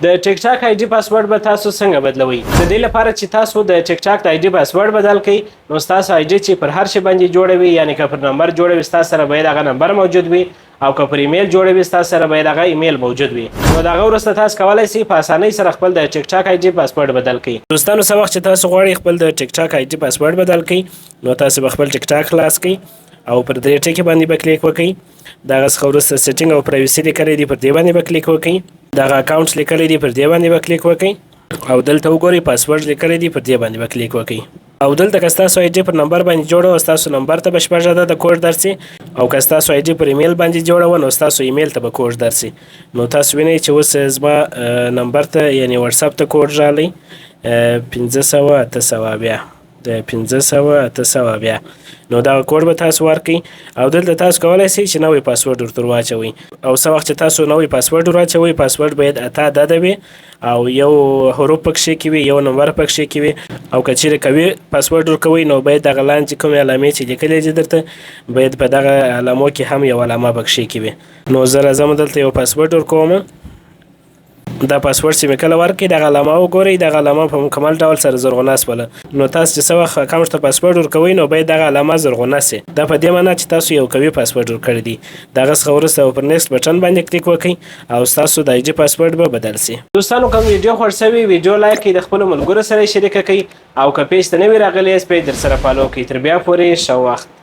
د ټیک ټاک آی ډي پاسورډ به تاسو څنګه بدلوئ؟ د دې لپاره چې تاسو د ټیک ټاک د آی ډي پاسورډ بدل کړئ نو ستاسو آی ډي چې پر هر شي باندې جوړه وي یعنې که پر نمبر جوړه وي ستاسو سره باید هغه نمبر موجود وي او که پر ایمیل جوړه وي ستاسو سره باید هغه ایمیل موجود وي. نو د هغه وروسته تاسو کولی شئ په اسانۍ سره خپل د ټیک ټاک آی ډي پاسورډ بدل کړئ. دوستانو څه وخت چې تاسو غواړئ خپل د ټیک ټاک آی ډي پاسورډ بدل کړئ نو تاسو به خپل ټیک ټاک خلاص کړئ او پر دې ټکي باندې به کلیک وکړئ. دغه څخه وروسته سیټینګ او پرایوسي لیکلی دی پر دې باندې به کلیک وکړئ. دغه اکاونټ لیکلی دی پر دې باندې به کلیک وکړئ او دلته وګورئ پاسورډ لیکلی دی پر دې باندې به کلیک وکړئ. او دلته که ستاسو آی ډي پر نمبر باندې جوړه وه ستاسو نمبر ته به شپږ عدده د کوډ درسي او که ستاسو آی ډي پر ایمیل باندې جوړه وه نو ستاسو ایمیل ته به کوډ درسي. نو تاسو وینئ چې اوس زما نمبر ته یعنې وټساپ ته کوډ راغلی 500 د 500 نو دا کوډ به تاسو ورکړئ او دلته تاسو کولی شئ چې نوی پاسورډ ورته واچوئ او څه وخت چې تاسو نوی پاسورډ واچوئ پاسورډ باید 8 عدده وي او یو حروف پکښې کې وي یو نمبر پکښې کې وي او که چیرې قوي پاسورډ ورکوئ نو باید دغه لاندې کومې علامې چې لیکلې دي درته باید په دغه علامو کې هم یو علامه پکښې کې وي. نو زه راځم دلته یو پاسورډ ورکوم. دا پاسورډ چې مې کله ورکړئ دغه علامه وګورئ دغه علامه په مکمل ډول سره زرغونه شوله. نو تاسو چې څه وخت اکاونټ ته پاسورډ ورکوئ نو باید دغه علامه زرغونه سي. دا په دې معنی چې تاسو یو قوي پاسورډ ورکړی دی. دغه څخه وروسته پر نیکسټ بټن باندې کلیک وکړئ او ستاسو د آی ډي پاسورډ به بدل سي. دوستانو کوم ویډیو خوښ شوی ویډیو لایک کړئ د خپلو ملګرو سره یې شریکه کړئ او که پیج ته نوي راغلي یاست پیج درسره فالو کړئ. تر بیا پورې ښه وخت.